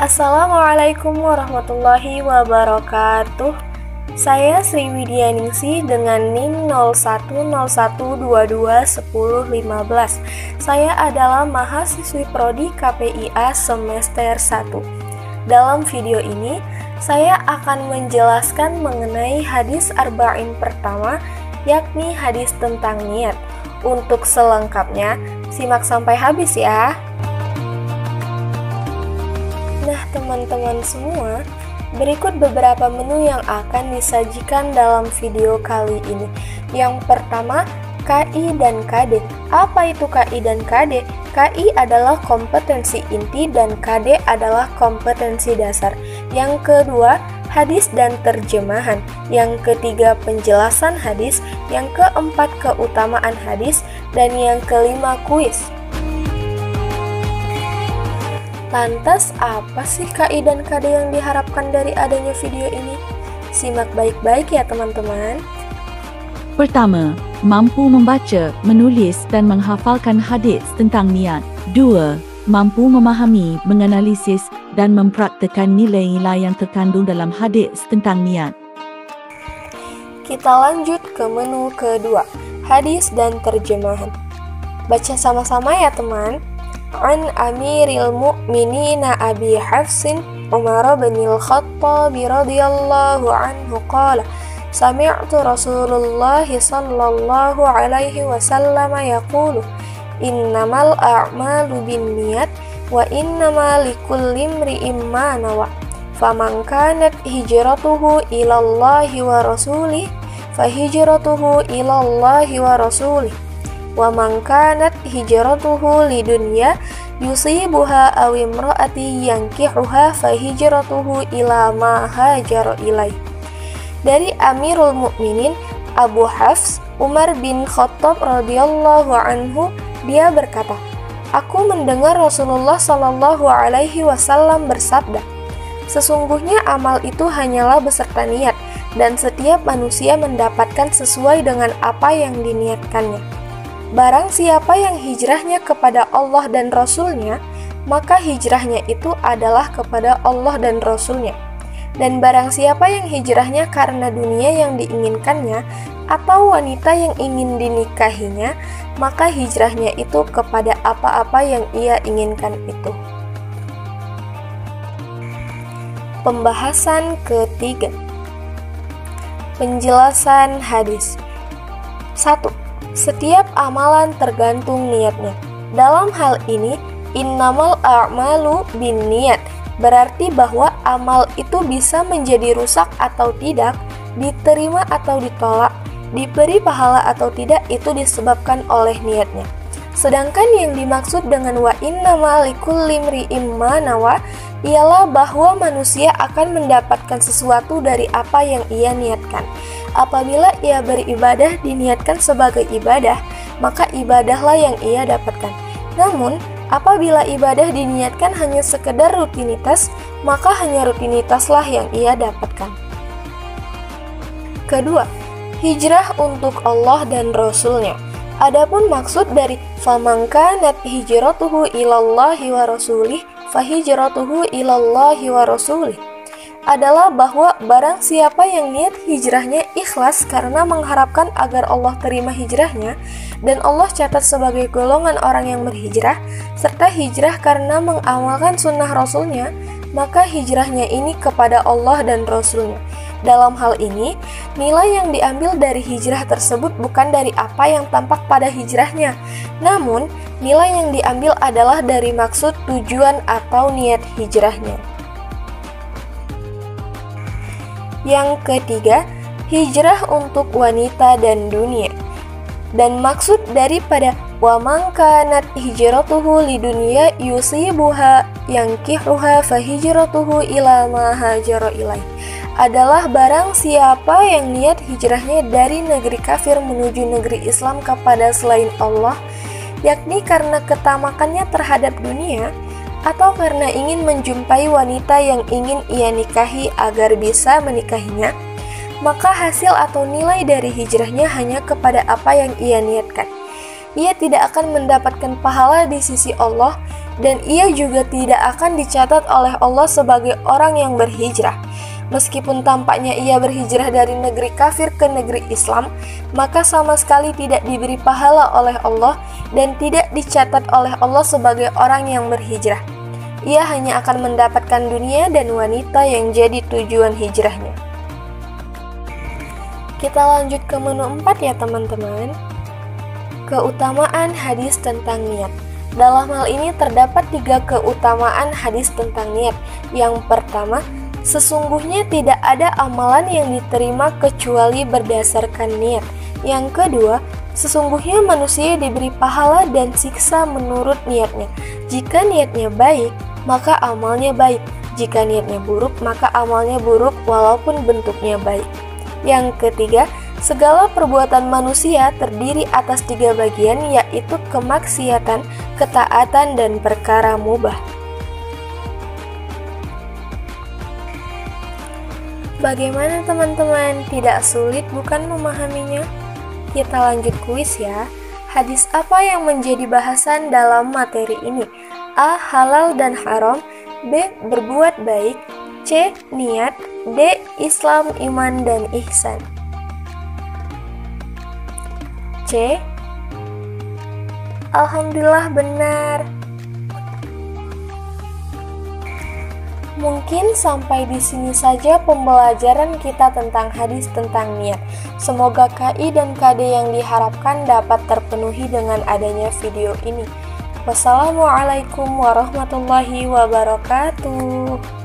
Assalamualaikum warahmatullahi wabarakatuh. Saya Sri Widyaningsih dengan NIM 0101221015. Saya adalah mahasiswi prodi KPIA semester 1. Dalam video ini, saya akan menjelaskan mengenai hadis arba'in pertama, yakni hadis tentang niat. Untuk selengkapnya, simak sampai habis ya. Nah, teman-teman semua, berikut beberapa menu yang akan disajikan dalam video kali ini. Yang pertama, KI dan KD. Apa itu KI dan KD? KI adalah kompetensi inti dan KD adalah kompetensi dasar. Yang kedua, hadis dan terjemahan. Yang ketiga, penjelasan hadis. Yang keempat, keutamaan hadis. Dan yang kelima, kuis. Lantas, apa sih KI dan KD yang diharapkan dari adanya video ini? Simak baik-baik ya teman-teman. Pertama, mampu membaca, menulis dan menghafalkan hadis tentang niat. 2. Mampu memahami, menganalisis dan mempraktikkan nilai-nilai yang terkandung dalam hadis tentang niat. Kita lanjut ke menu kedua, hadis dan terjemahan. Baca sama-sama ya teman. An Amiril Mu'minina Abi Hafsin Umar bin al-Khattab radhiyallahu anhu qala sami'tu Rasulullah sallallahu alaihi wasallam yaqulu innamal a'malu binniyat wa innamal likulli imri'in ma nawa faman kanat hijratuhu ila Allahi wa rasulih fahijratuhu ila Allahi wa rasulih wa man kanat hijratuhu lidunya yusibuha aw imraati yankihuha fahijratuhu ila ma hajara ilaih. Dari Amirul Mukminin Abu Hafs Umar bin Khattab radhiyallahu anhu, dia berkata, aku mendengar Rasulullah sallallahu alaihi wasallam bersabda, sesungguhnya amal itu hanyalah beserta niat dan setiap manusia mendapatkan sesuai dengan apa yang diniatkannya. Barang siapa yang hijrahnya kepada Allah dan Rasul-Nya, maka hijrahnya itu adalah kepada Allah dan Rasul-Nya. Dan barang siapa yang hijrahnya karena dunia yang diinginkannya atau wanita yang ingin dinikahinya, maka hijrahnya itu kepada apa-apa yang ia inginkan itu. Pembahasan ketiga. Penjelasan hadis. 1. Setiap amalan tergantung niatnya. Dalam hal ini, innamal a'malu binniyat berarti bahwa amal itu bisa menjadi rusak atau tidak, diterima atau ditolak, diberi pahala atau tidak, itu disebabkan oleh niatnya. Sedangkan yang dimaksud dengan wa innamal likulli imri'in ma nawa ialah bahwa manusia akan mendapatkan sesuatu dari apa yang ia niatkan. Apabila ia beribadah diniatkan sebagai ibadah, maka ibadahlah yang ia dapatkan. Namun, apabila ibadah diniatkan hanya sekedar rutinitas, maka hanya rutinitaslah yang ia dapatkan. Kedua, hijrah untuk Allah dan Rasul-Nya. Adapun maksud dari faman kanat hijratuhu ilallahi wa rasulih fahijratuhu ilallahi wa rasulih adalah bahwa barang siapa yang niat hijrahnya ikhlas karena mengharapkan agar Allah terima hijrahnya dan Allah catat sebagai golongan orang yang berhijrah, serta hijrah karena mengamalkan sunnah Rasulnya, maka hijrahnya ini kepada Allah dan Rasulnya. Dalam hal ini, nilai yang diambil dari hijrah tersebut bukan dari apa yang tampak pada hijrahnya, namun nilai yang diambil adalah dari maksud, tujuan, atau niat hijrahnya. Yang ketiga, hijrah untuk wanita dan dunia. Dan maksud daripada wa man kanat hijratuhu lidunya yusibuha yankihuha fahijratuhu ila ma hajara ilaih adalah barang siapa yang niat hijrahnya dari negeri kafir menuju negeri Islam kepada selain Allah, yakni karena ketamakannya terhadap dunia, atau karena ingin menjumpai wanita yang ingin ia nikahi agar bisa menikahinya, maka hasil atau nilai dari hijrahnya hanya kepada apa yang ia niatkan. Ia tidak akan mendapatkan pahala di sisi Allah dan ia juga tidak akan dicatat oleh Allah sebagai orang yang berhijrah. Meskipun tampaknya ia berhijrah dari negeri kafir ke negeri Islam, maka sama sekali tidak diberi pahala oleh Allah dan tidak dicatat oleh Allah sebagai orang yang berhijrah. Ia hanya akan mendapatkan dunia dan wanita yang jadi tujuan hijrahnya. Kita lanjut ke menu 4 ya teman-teman. Keutamaan hadis tentang niat. Dalam hal ini terdapat 3 keutamaan hadis tentang niat. Yang pertama, sesungguhnya tidak ada amalan yang diterima kecuali berdasarkan niat. Yang kedua, sesungguhnya manusia diberi pahala dan siksa menurut niatnya. Jika niatnya baik, maka amalnya baik. Jika niatnya buruk, maka amalnya buruk walaupun bentuknya baik. Yang ketiga, segala perbuatan manusia terdiri atas 3 bagian, yaitu kemaksiatan, ketaatan, dan perkara mubah. Bagaimana teman-teman? Tidak sulit bukan memahaminya? Kita lanjut kuis ya. Hadis apa yang menjadi bahasan dalam materi ini? A. Halal dan haram. B. Berbuat baik. C. Niat. D. Islam, iman, dan ihsan. C. Alhamdulillah benar. Mungkin sampai di sini saja pembelajaran kita tentang hadis tentang niat. Semoga KI dan KD yang diharapkan dapat terpenuhi dengan adanya video ini. Wassalamualaikum warahmatullahi wabarakatuh.